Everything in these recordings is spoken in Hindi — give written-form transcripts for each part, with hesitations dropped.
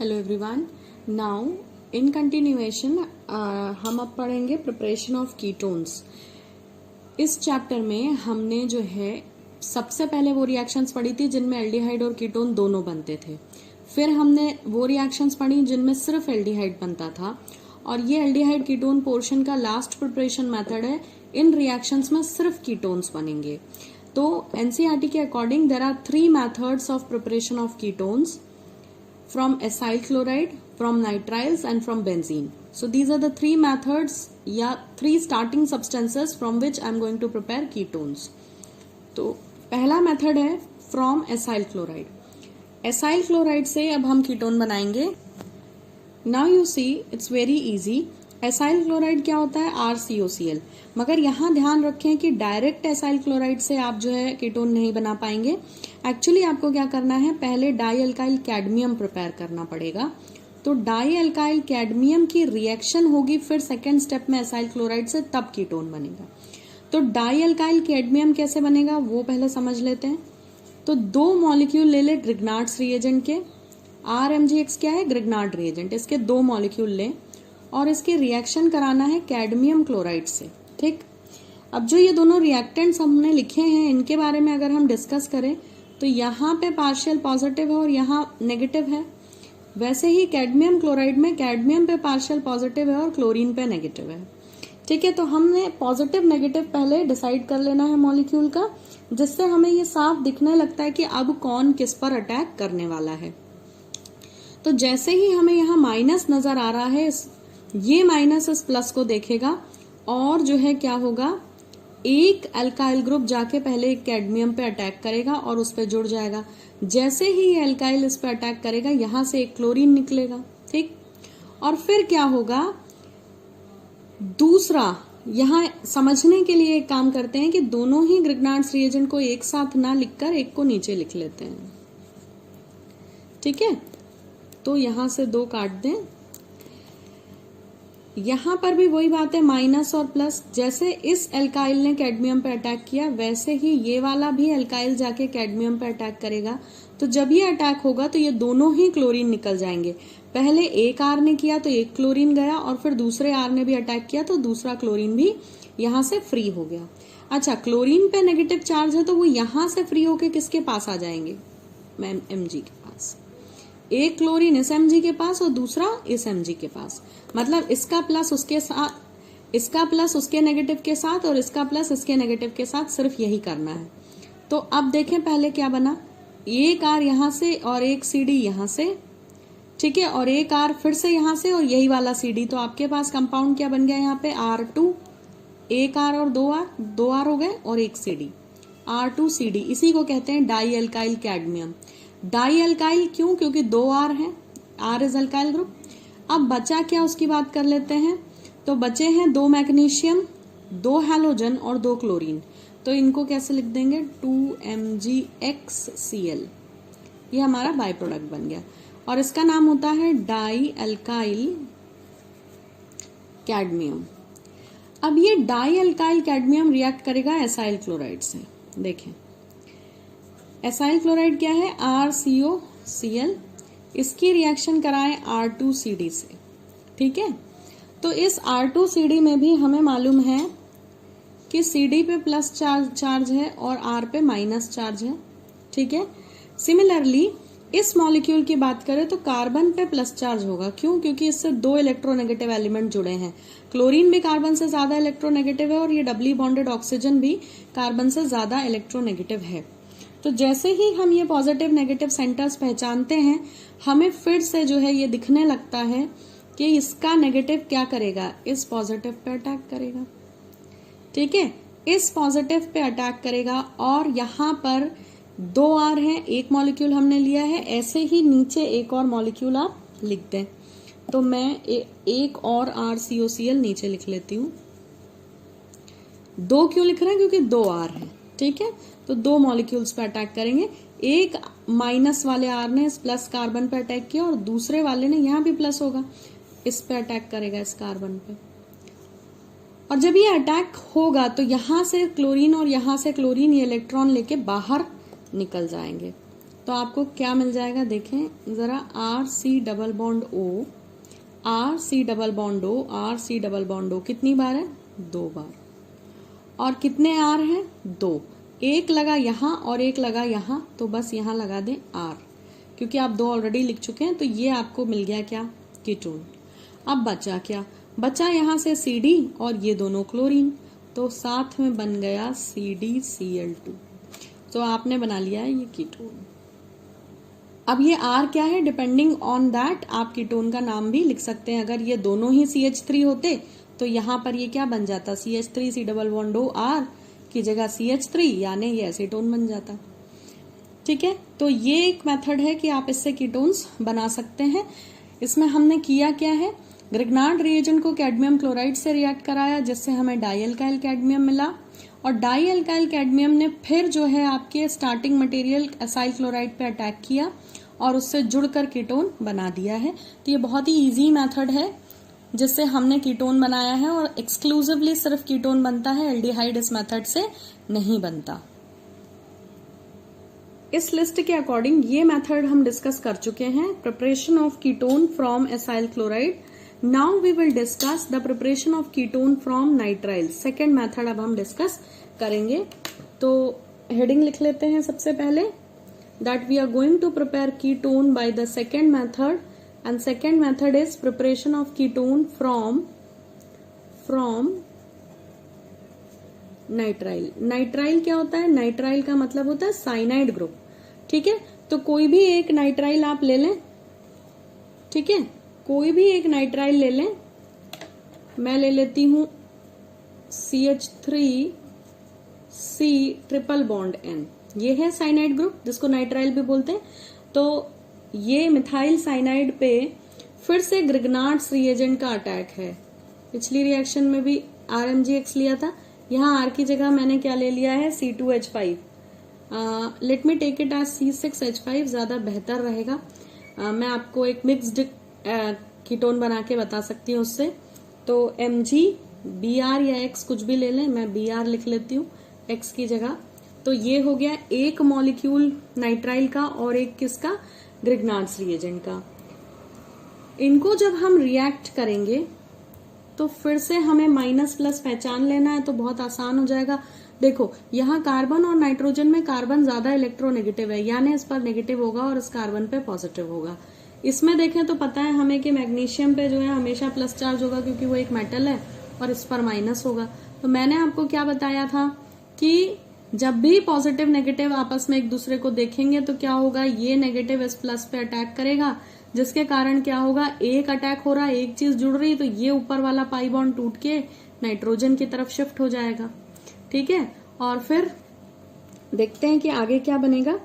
Hello everyone. Now in continuation हम अब पढ़ेंगे प्रिपरेशन ऑफ कीटोन्स। इस चैप्टर में हमने जो है सबसे पहले वो रिएक्शंस पढ़ी थी जिनमें एल्डिहाइड और कीटोन दोनों बनते थे। फिर हमने वो रिएक्शंस पढ़ी जिनमें सिर्फ एल्डिहाइड बनता था, और ये एल्डिहाइड कीटोन पोर्शन का लास्ट प्रिपरेशन मेथड है। इन रिएक्शंस में सिर्फ कीटोन्स बनेंगे। तो एनसीईआरटी के according there are 3 methods of preparation of ketones, from acyl chloride, from nitriles and from benzene. So these are the 3 methods या 3 starting substances from which I am going to prepare ketones. तो पहला मेथड है from acyl chloride. acyl chloride से अब हम कीटोन बनाएंगे। Now you see it's very easy. Acyl chloride क्या होता है? RCOCl। मगर यहाँ ध्यान रखें कि डायरेक्ट एसाइल क्लोराइड से आप जो है कीटोन नहीं बना पाएंगे। एक्चुअली आपको क्या करना है, पहले डाई अल्काइल कैडमियम प्रिपेयर करना पड़ेगा। तो डाई अल्काइल कैडमियम की रिएक्शन होगी फिर सेकेंड स्टेप में एसाइल क्लोराइड से, तब कीटोन बनेगा। तो डाई अल्काइल कैडमियम कैसे बनेगा वो पहले समझ लेते हैं। तो 2 मॉलिक्यूल ले ले ग्रिग्नार्ड्स रिएजेंट के। RMgX क्या है? Grignard reagent. इसके 2 मॉलिक्यूल लें और इसकी रिएक्शन कराना है कैडमियम क्लोराइड से। ठीक, अब जो ये दोनों रिएक्टेंट्स हमने लिखे हैं इनके बारे में अगर हम डिस्कस करें तो यहाँ पे पार्शियल पॉजिटिव है और यहाँ नेगेटिव है। वैसे ही कैडमियम क्लोराइड में कैडमियम पे पार्शियल पॉजिटिव है और क्लोरीन पे नेगेटिव है। ठीक है, तो हमने पॉजिटिव नेगेटिव पहले डिसाइड कर लेना है मॉलिक्यूल का, जिससे हमें ये साफ दिखने लगता है कि अब कौन किस पर अटैक करने वाला है। तो जैसे ही हमें यहाँ माइनस नजर आ रहा है, ये माइनस इस प्लस को देखेगा और जो है क्या होगा, एक अल्काइल ग्रुप जाके पहले एक कैडमियम पे अटैक करेगा और उस पे जुड़ जाएगा। जैसे ही ये अल्काइल इस पे अटैक करेगा यहां से एक क्लोरीन निकलेगा। ठीक, और फिर क्या होगा, दूसरा यहां समझने के लिए एक काम करते हैं कि दोनों ही ग्रिग्नार्ड्स रिएजेंट को एक साथ ना लिखकर एक को नीचे लिख लेते हैं। ठीक है, तो यहां से 2 काट दें। यहां पर भी वही बात है, माइनस और प्लस। जैसे इस एल्काइल ने कैडमियम पे अटैक किया वैसे ही ये वाला भी एल्काइल जाके कैडमियम पे अटैक करेगा। तो जब ये अटैक होगा तो ये दोनों ही क्लोरीन निकल जाएंगे। पहले एक आर ने किया तो एक क्लोरीन गया, और फिर दूसरे आर ने भी अटैक किया तो दूसरा क्लोरीन भी यहां से फ्री हो गया। अच्छा, क्लोरीन पे नेगेटिव चार्ज है तो वो यहां से फ्री होके किसके पास आ जाएंगे? Mg के पास। एक क्लोरीन इस Mg के पास और दूसरा इस Mg के पास। मतलब इसका प्लस उसके साथ, इसका प्लस उसके नेगेटिव के साथ और इसका प्लस इसके नेगेटिव के साथ, सिर्फ यही करना है। तो अब देखें पहले क्या बना, एक आर यहां से और एक CD यहां से। ठीक है, और एक आर फिर से यहां से और यही वाला CD। तो आपके पास कंपाउंड क्या बन गया यहाँ पे? R2, एक आर और 2 आर हो गए और एक CD, R2CD। इसी को कहते हैं die alkyl cadmium. Die alkyl क्यों? क्योंकि 2 आर हैं, R इज अल्काइल ग्रुप। अब बचा क्या उसकी बात कर लेते हैं। तो बचे हैं 2 मैग्नीशियम, 2 हैलोजन और 2 क्लोरीन। तो इनको कैसे लिख देंगे? 2MgXCl। ये हमारा बाय प्रोडक्ट बन गया और इसका नाम होता है डाई अल्काइल कैडमियम। अब ये डाई अल्काइल कैडमियम रिएक्ट करेगा एसाइल क्लोराइड से। देखें, एसाइल क्लोराइड क्या है? RCOCl। इसकी रिएक्शन कराएं R2CD से। ठीक है, तो इस R2CD में भी हमें मालूम है कि CD पे प्लस चार्ज है और R पे माइनस चार्ज है। ठीक है, सिमिलरली इस मॉलिक्यूल की बात करें तो कार्बन पे प्लस चार्ज होगा। क्यों? क्योंकि इससे 2 इलेक्ट्रोनेगेटिव एलिमेंट जुड़े हैं। क्लोरीन भी कार्बन से ज्यादा इलेक्ट्रोनेगेटिव है और ये डबली बॉन्डेड ऑक्सीजन भी कार्बन से ज्यादा इलेक्ट्रोनेगेटिव है। तो जैसे ही हम ये पॉजिटिव नेगेटिव सेंटर्स पहचानते हैं, हमें फिर से जो है ये दिखने लगता है कि इसका नेगेटिव क्या करेगा? इस पॉजिटिव पे अटैक करेगा। ठीक है, इस पॉजिटिव पे अटैक करेगा और यहाँ पर 2 आर है, एक मॉलिक्यूल हमने लिया है। ऐसे ही नीचे एक और मॉलिक्यूल आप लिख दें। तो मैं एक और RCOCl नीचे लिख लेती हूँ। 2 क्यों लिख रहे हैं? क्योंकि 2 आर है। ठीक है, तो 2 मॉलिक्यूल्स पे अटैक करेंगे। एक माइनस वाले आर ने इस प्लस कार्बन पे अटैक किया और दूसरे वाले ने यहाँ भी प्लस होगा, इस पे अटैक करेगा, इस कार्बन पे। और जब ये अटैक होगा तो यहां से क्लोरीन और यहां से क्लोरीन ये इलेक्ट्रॉन लेके बाहर निकल जाएंगे। तो आपको क्या मिल जाएगा, देखें जरा, R C double bond O, R C double bond O, R C double bond O कितनी बार है, 2 बार। और कितने आर हैं, 2, एक लगा यहां और एक लगा यहां, तो बस यहां लगा दें आर, क्योंकि आप 2 ऑलरेडी लिख चुके हैं। तो ये आपको मिल गया क्या, कीटोन। अब बचा क्या, बचा यहां से CD और ये दोनों क्लोरीन, तो साथ में बन गया CdCl2। तो आपने बना लिया है ये कीटोन। अब ये R क्या है, डिपेंडिंग ऑन दैट आप कीटोन का नाम भी लिख सकते हैं। अगर ये दोनों ही CH3 होते तो यहाँ पर ये क्या बन जाता, CH3 C double bond O R की जगह CH3, यानी ये एसीटोन बन जाता। ठीक है, तो ये एक मेथड है कि आप इससे कीटोन्स बना सकते हैं। इसमें हमने किया क्या है, ग्रिग्नार्ड रिएजेंट को कैडमियम क्लोराइड से रिएक्ट कराया, जिससे हमें डाई अल्काइल कैडमियम मिला, और डाई अल्काइल कैडमियम ने फिर जो है आपके स्टार्टिंग मटेरियल एसाइल क्लोराइड पे अटैक किया और उससे जुड़कर कीटोन बना दिया है। तो ये बहुत ही इजी मेथड है जिससे हमने कीटोन बनाया है, और एक्सक्लूसिवली सिर्फ कीटोन बनता है, एल्डिहाइड इस मेथड से नहीं बनता। इस लिस्ट के अकॉर्डिंग ये मेथड हम डिस्कस कर चुके हैं, preparation of ketone from acyl chloride. Now we will discuss the preparation of ketone from nitrile. Second method अब हम डिस्कस करेंगे। तो हेडिंग लिख लेते हैं सबसे पहले, that we are going to prepare ketone by the second method, and second method is preparation of ketone from nitrile। nitrile क्या होता है, nitrile का मतलब होता है साइनाइड ग्रुप। ठीक है, तो कोई भी एक नाइट्राइल आप ले लें, ठीक है, कोई भी एक नाइट्राइल ले लें। मैं ले लेती हूं CH3C ट्रिपल बॉन्ड N, ये है साइनाइड ग्रुप जिसको नाइट्राइल भी बोलते हैं। तो ये मिथाइल साइनाइड पे फिर से ग्रिग्नार्ड्स रिएजेंट का अटैक है। पिछली रिएक्शन में भी RMgX लिया था, यहाँ R की जगह मैंने क्या ले लिया है, C2H5। Let me take it as C6H5, ज्यादा बेहतर रहेगा। मैं आपको एक मिक्स्ड कीटोन बना के बता सकती हूँ उससे। तो Mg Br या X कुछ भी ले लें, मैं Br लिख लेती हूँ X की जगह। तो ये हो गया एक मॉलिक्यूल नाइट्राइल का और एक किसका, ग्रिग्नार्ड्स रिएजेंट का। इनको जब हम रिएक्ट करेंगे तो फिर से हमें माइनस प्लस पहचान लेना है, तो बहुत आसान हो जाएगा। देखो यहाँ कार्बन और नाइट्रोजन में कार्बन ज्यादा इलेक्ट्रोनेगेटिव है, यानी इस पर नेगेटिव होगा और इस कार्बन पे पॉजिटिव होगा। इसमें देखें तो पता है हमें कि मैग्नीशियम पे जो है हमेशा प्लस चार्ज होगा, क्योंकि वो एक मेटल है, और इस पर माइनस होगा। तो मैंने आपको क्या बताया था कि जब भी पॉजिटिव नेगेटिव आपस में एक दूसरे को देखेंगे तो क्या होगा, ये नेगेटिव इस प्लस पे अटैक करेगा, जिसके कारण क्या होगा, एक अटैक हो रहा है, एक चीज जुड़ रही, तो ये ऊपर वाला पाई बॉन्ड टूट के नाइट्रोजन की तरफ शिफ्ट हो जाएगा। ठीक है, और फिर देखते हैं कि आगे क्या बनेगा।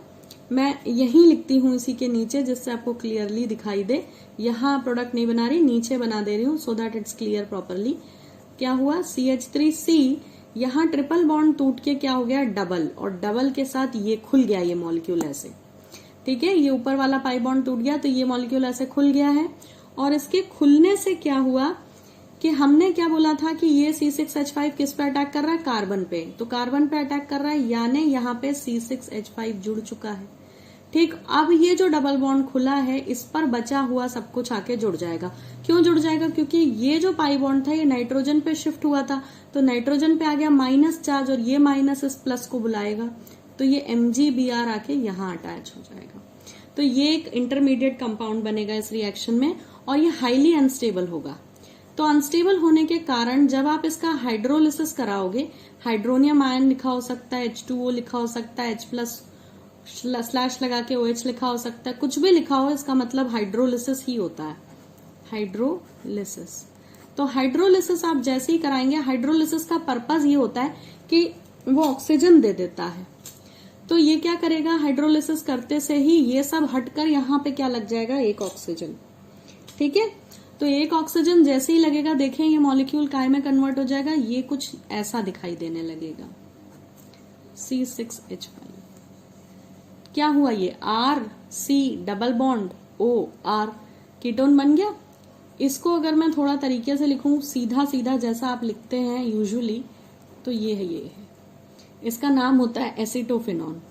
मैं यही लिखती हूँ इसी के नीचे, जिससे आपको क्लियरली दिखाई दे। यहाँ प्रोडक्ट नहीं बना रही, नीचे बना दे रही हूँ so that it's clear properly. क्या हुआ, CH3C यहाँ ट्रिपल बॉन्ड टूट के क्या हो गया, डबल, और डबल के साथ ये खुल गया ये मॉलिक्यूल ऐसे। ठीक है, ये ऊपर वाला पाई बॉन्ड टूट गया तो ये मॉलिक्यूल ऐसे खुल गया है, और इसके खुलने से क्या हुआ कि हमने क्या बोला था कि ये C6H5 किस पे अटैक कर रहा है, कार्बन पे। तो कार्बन पे अटैक कर रहा है, यानी यहाँ पे C6H5 जुड़ चुका है। ठीक, अब ये जो डबल बॉन्ड खुला है इस पर बचा हुआ सब कुछ आके जुड़ जाएगा। क्यों जुड़ जाएगा, क्योंकि ये जो पाई बॉन्ड था ये नाइट्रोजन पे शिफ्ट हुआ था, तो नाइट्रोजन पे आ गया माइनस चार्ज, और ये माइनस इस प्लस को बुलाएगा, तो ये MgBr आके यहाँ अटैच हो जाएगा। तो ये एक इंटरमीडिएट कंपाउंड बनेगा इस रिएक्शन में, और ये हाईली अनस्टेबल होगा। तो अनस्टेबल होने के कारण जब आप इसका हाइड्रोलिसिस कराओगे, हाइड्रोनियम आयन लिखा हो सकता है, H2O लिखा हो सकता है, H+ स्लैश लगा के OH लिखा हो सकता है, कुछ भी लिखा हो, इसका मतलब हाइड्रोलिसिस ही होता है, हाइड्रोलिसिस। तो हाइड्रोलिसिस आप जैसे ही कराएंगे, हाइड्रोलिसिस का पर्पज ये होता है कि वो ऑक्सीजन दे देता है। तो ये क्या करेगा, हाइड्रोलिसिस करते से ही ये सब हटकर यहाँ पे क्या लग जाएगा, एक ऑक्सीजन। ठीक है, तो एक ऑक्सीजन जैसे ही लगेगा, देखें ये मॉलिक्यूल काय में कन्वर्ट हो जाएगा, ये कुछ ऐसा दिखाई देने लगेगा, C6H5। क्या हुआ, ये RC double bond OR ketone बन गया। इसको अगर मैं थोड़ा तरीके से लिखूं, सीधा सीधा जैसा आप लिखते हैं यूजुअली, तो ये है, इसका नाम होता है एसिटोफिनॉन।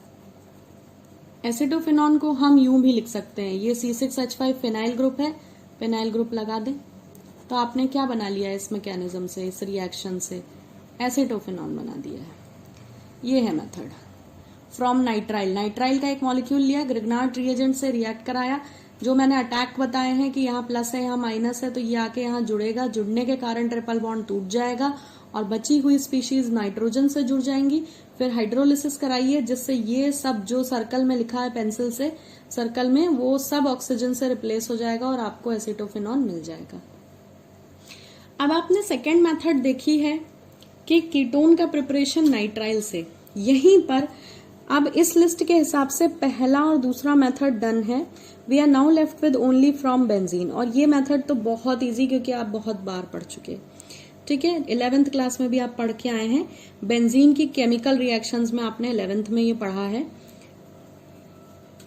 एसिटोफिनॉन को हम यूं भी लिख सकते हैं, ये C6H5 फिनाइल ग्रुप है, फिनाइल ग्रुप लगा दें तो आपने क्या बना लिया है इस मैकेनिज्म से, इस रिएक्शन से एसिटोफिनॉन बना दिया है। ये है मेथड। फ्रॉम नाइट्राइल, नाइट्राइल का एक मॉलिक्यूल लिया, ग्रिग्नार्ड रिएजेंट से रिएक्ट कराया, जो मैंने अटैक बताए हैं कि यहाँ प्लस है यहाँ माइनस है, तो ये आके यहाँ जुड़ेगा, जुड़ने के कारण ट्रिपल बॉन्ड टूट जाएगा और बची हुई स्पीशीज नाइट्रोजन से जुड़ जाएंगी। फिर हाइड्रोलिसिस कराइए जिससे ये सब जो सर्कल में लिखा है पेंसिल से सर्कल में, वो सब ऑक्सीजन से रिप्लेस हो जाएगा और आपको एसिटोफिनॉन मिल जाएगा। अब आपने सेकेंड मेथड देखी है कि कीटोन का प्रिपरेशन नाइट्राइल से। यहीं पर अब इस लिस्ट के हिसाब से पहला और दूसरा मेथड डन है। We are now left with only from benzene, और ये मेथड तो बहुत इजी क्योंकि आप बहुत बार पढ़ चुके, ठीक है। 11th क्लास में भी आप पढ़ के आए हैं। बेंजीन की केमिकल रिएक्शंस में आपने 11th में ये पढ़ा है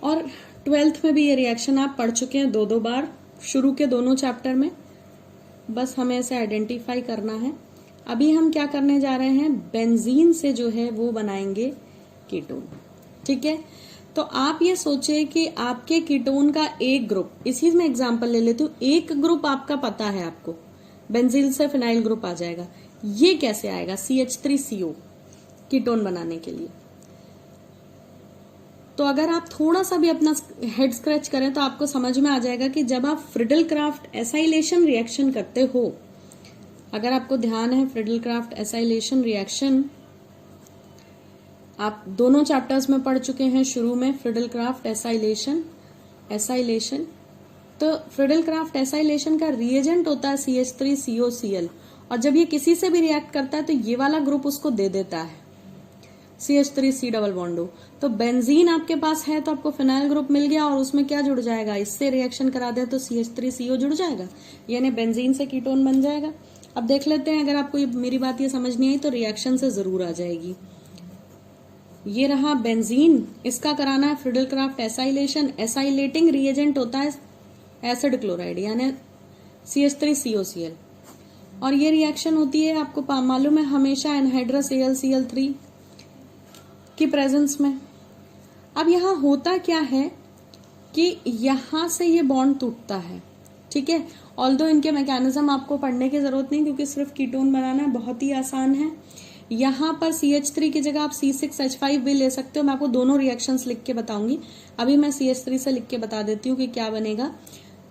और 12th में भी ये रिएक्शन आप पढ़ चुके हैं 2-2 बार, शुरू के दोनों चैप्टर में। बस हमें इसे आइडेंटिफाई करना है। अभी हम क्या करने जा रहे हैं, बेंजीन से जो है वो बनाएंगे कीटोन, ठीक है। तो आप ये सोचे कि आपके कीटोन का एक ग्रुप, इसी में एग्जांपल ले लेती हूँ, एक ग्रुप आपका पता है, आपको बेंजीन से फिनाइल ग्रुप आ जाएगा। ये कैसे आएगा, CH3CO कीटोन बनाने के लिए। तो अगर आप थोड़ा सा भी अपना हेड स्क्रैच करें तो आपको समझ में आ जाएगा कि जब आप फ्रिडल-क्राफ्ट एसाइलेशन रिएक्शन करते हो, अगर आपको ध्यान है फ्रिडल-क्राफ्ट एसाइलेशन रिएक्शन आप दोनों चैप्टर्स में पढ़ चुके हैं शुरू में, फ्रिडल-क्राफ्ट एसाइलेशन। तो फ्रिडल-क्राफ्ट एसाइलेशन का रिएजेंट होता है CH3COCl, और जब ये किसी से भी रिएक्ट करता है तो ये वाला ग्रुप उसको दे देता है CH3C डबल बॉन्ड। तो बेंजीन आपके पास है तो आपको फिनाइल ग्रुप मिल गया और उसमें क्या जुड़ जाएगा, इससे रिएक्शन करा दे तो CH3CO जुड़ जाएगा, यानी बेंजीन से कीटोन बन जाएगा। अब देख लेते हैं, अगर आपको मेरी बात ये समझ नहीं आई तो रिएक्शन से जरूर आ जाएगी। ये रहा बेंजीन, इसका कराना है फ्रिडल-क्राफ्ट एसाइलेशन। एसाइलेटिंग रिएजेंट होता है एसिड क्लोराइड यानी CH3COCl, और ये रिएक्शन होती है आपको मालूम है हमेशा एनहाइड्रस AlCl3 की प्रेजेंस में। अब यहाँ होता क्या है कि यहाँ से ये बॉन्ड टूटता है, ठीक है। ऑल्दो इनके मैकेनिज्म आपको पढ़ने की जरूरत नहीं क्योंकि सिर्फ कीटोन बनाना बहुत ही आसान है। यहाँ पर CH3 की जगह आप C6H5 भी ले सकते हो। मैं आपको दोनों रिएक्शंस लिख के बताऊंगी, अभी मैं CH3 से लिख के बता देती हूँ कि क्या बनेगा।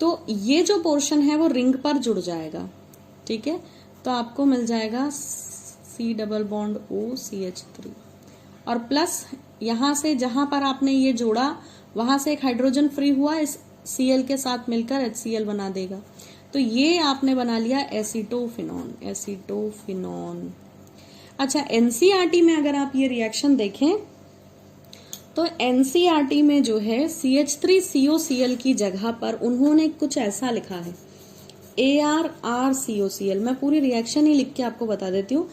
तो ये जो पोर्शन है वो रिंग पर जुड़ जाएगा, ठीक है। तो आपको मिल जाएगा C double bond O CH3, और प्लस यहाँ से जहां पर आपने ये जोड़ा वहां से एक हाइड्रोजन फ्री हुआ, इस Cl के साथ मिलकर HCl बना देगा। तो ये आपने बना लिया एसिटोफिनॉन। अच्छा, NCERT में अगर आप ये रिएक्शन देखें तो NCERT में जो है CH3COCl की जगह पर उन्होंने कुछ ऐसा लिखा है ArRCOCl। मैं पूरी रिएक्शन ही लिख के आपको बता देती हूँ।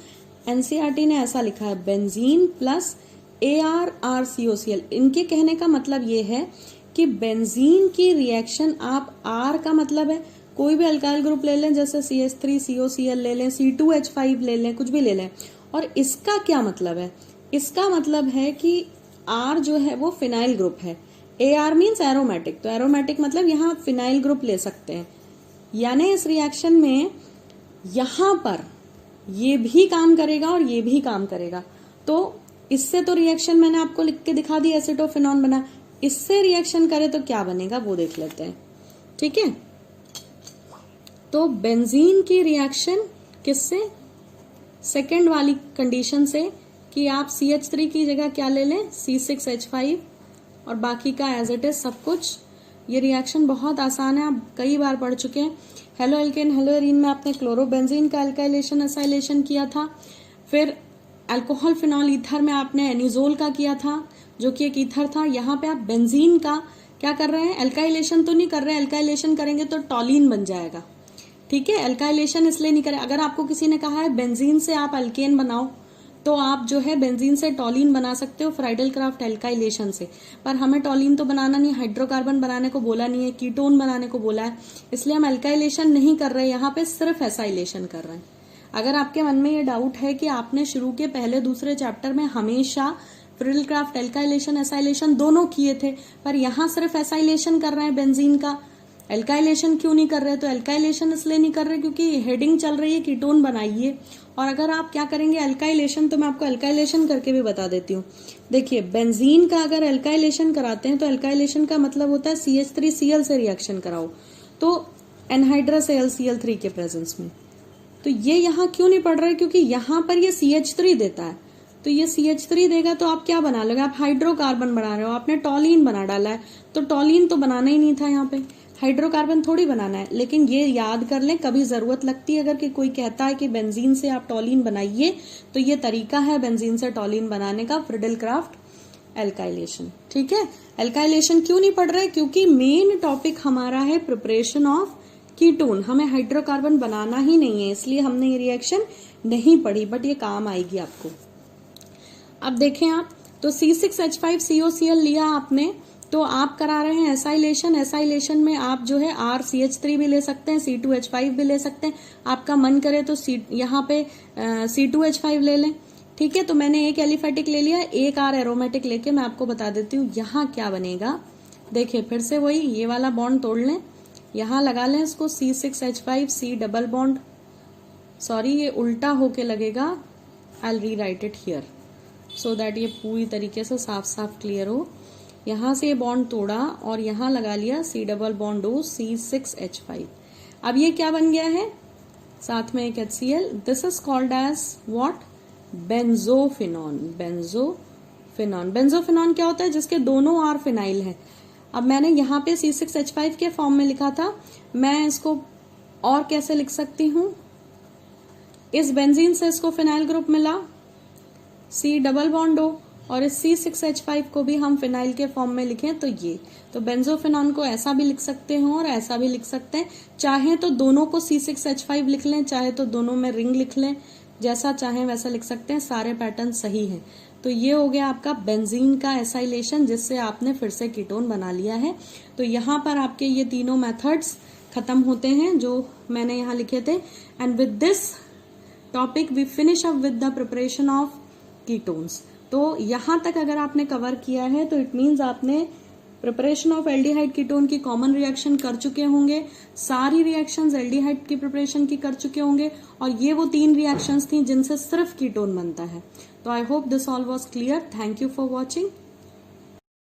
NCERT ने ऐसा लिखा है बेंजीन प्लस ArRCOCl। इनके कहने का मतलब ये है कि बेंजीन की रिएक्शन आप R का मतलब है कोई भी अल्काइल ग्रुप ले लें, जैसे CH3COCl ले लें, C2H5 ले लें, कुछ भी ले लें। और इसका क्या मतलब है, इसका मतलब है कि R जो है वो फिनाइल ग्रुप है। AR मीन्स एरोमेटिक, तो एरोमेटिक मतलब यहाँ आप फिनाइल ग्रुप ले सकते हैं। यानी इस रिएक्शन में यहाँ पर ये भी काम करेगा और ये भी काम करेगा। तो इससे तो रिएक्शन मैंने आपको लिख के दिखा दी, एसिटोफिनॉन बना। इससे रिएक्शन करे तो क्या बनेगा वो देख लेते हैं, ठीक है। तो बेंजीन की रिएक्शन किससे, सेकेंड वाली कंडीशन से कि आप CH3 की जगह क्या ले लें C6H5 और बाकी का एज इट इज सब कुछ। ये रिएक्शन बहुत आसान है, आप कई बार पढ़ चुके हैं। हेलो एल्केन हेलो एरीन में आपने क्लोरोबेंजीन का एल्काइलेशन एसाइलेशन किया था, फिर अल्कोहल फिनॉल ईथर में आपने एनिजोल का किया था जो कि एक ईथर था। यहाँ पे आप बेंजीन का क्या कर रहे हैं, एल्काइलेशन तो नहीं कर रहे हैं, एल्काइलेशन करेंगे तो टॉलिन बन जाएगा, ठीक है। एल्काइलेशन इसलिए नहीं करें, अगर आपको किसी ने कहा है बेंजीन से आप अल्केन बनाओ तो आप जो है बेंजीन से टॉलिन बना सकते हो फ्राइडल-क्राफ्ट एल्काइलेशन से, पर हमें टॉलिन तो बनाना नहीं, हाइड्रोकार्बन बनाने को बोला नहीं है, कीटोन बनाने को बोला है, इसलिए हम एल्काइलेशन नहीं कर रहे, यहाँ पे सिर्फ एसाइलेशन कर रहे हैं। अगर आपके मन में ये डाउट है कि आपने शुरू के पहले दूसरे चैप्टर में हमेशा फ्रिडलक्राफ्ट एल्काइलेशन एसाइलेशन दोनों किए थे, पर यहां सिर्फ एसाइलेशन कर रहे हैं बेंजीन का, एल्काइलेशन क्यों नहीं कर रहे? तो एल्काइलेशन इसलिए नहीं कर रहे क्योंकि हेडिंग चल रही है कीटोन बनाइए। और अगर आप क्या करेंगे एल्काइलेशन, तो मैं आपको एल्काइलेशन करके भी बता देती हूँ। देखिए बेंजीन का अगर एल्काइलेशन कराते हैं तो एल्काइलेशन का मतलब होता है CH3Cl से रिएक्शन कराओ, तो एनहाइड्रस Al-Cl3 के प्रेजेंस में। तो ये यहाँ क्यों नहीं पड़ रहा है? क्योंकि यहाँ पर ये CH3 देता है, तो ये CH3 देगा तो आप क्या बना लोगे? आप हाइड्रोकार्बन बना रहे हो, आपने टॉलिन बना डाला है, तो टॉलिन तो बनाना ही नहीं था, यहाँ पे हाइड्रोकार्बन थोड़ी बनाना है। लेकिन ये याद कर लें, कभी जरूरत लगती है अगर कि कोई कहता है कि बेंजीन से आप टॉलिन बनाइए, तो ये तरीका है बेंजीन से टॉलिन बनाने का, फ्रिडलक्राफ्ट एल्काइलेशन। ठीक है, एल्काइलेशन क्यों नहीं पढ़ रहे? क्योंकि मेन टॉपिक हमारा है प्रिपरेशन ऑफ कीटोन, हमें हाइड्रोकार्बन बनाना ही नहीं है, इसलिए हमने ये रिएक्शन नहीं पढ़ी, बट ये काम आएगी आपको। अब देखें आप, तो C6H5COCl लिया आपने, तो आप करा रहे हैं एसाइलेशन। एसाइलेशन में आप जो है RCH3 भी ले सकते हैं, C2H5 भी ले सकते हैं, आपका मन करे तो यहाँ पे C2H5 ले लें। ठीक है, तो मैंने एक एलिफेटिक ले लिया, एक R एरोमेटिक लेके मैं आपको बता देती हूँ यहाँ क्या बनेगा। देखिए फिर से वही, ये वाला बॉन्ड तोड़ लें, यहाँ लगा लें इसको C6H5 C double bond, sorry ये उल्टा होके लगेगा, आई री right it here so that ये पूरी तरीके से साफ साफ क्लियर हो। यहां से ये बॉन्ड तोड़ा और यहां लगा लिया C double bond O C6H5। अब ये क्या बन गया है? साथ में एक HCl। This is called as what? Benzophenone. Benzophenone. Benzophenone क्या होता है? जिसके दोनों R फिनाइल है। अब मैंने यहाँ पे C6H5 के फॉर्म में लिखा था, मैं इसको और कैसे लिख सकती हूँ? इस बेंजीन से इसको फिनाइल ग्रुप मिला C डबल बॉन्ड O, और इस C6H5 को भी हम फिनाइल के फॉर्म में लिखें तो ये, तो बेंजोफिनॉन को ऐसा भी लिख सकते हो और ऐसा भी लिख सकते हैं। चाहे तो दोनों को C6H5 लिख लें, चाहे तो दोनों में रिंग लिख लें, जैसा चाहें वैसा लिख सकते हैं, सारे पैटर्न सही हैं। तो ये हो गया आपका बेंजीन का एसाइलेशन, जिससे आपने फिर से कीटोन बना लिया है। तो यहाँ पर आपके ये तीनों मेथड्स खत्म होते हैं जो मैंने यहाँ लिखे थे। And with this topic we finish up with the preparation of ketones. तो यहां तक अगर आपने कवर किया है तो इट मींस आपने प्रिपरेशन ऑफ एल्डिहाइड कीटोन की कॉमन रिएक्शन कर चुके होंगे, सारी रिएक्शंस एल्डिहाइड की प्रिपरेशन की कर चुके होंगे, और ये वो 3 रिएक्शंस थी जिनसे सिर्फ कीटोन बनता है। तो I hope this all was clear. Thank you for watching.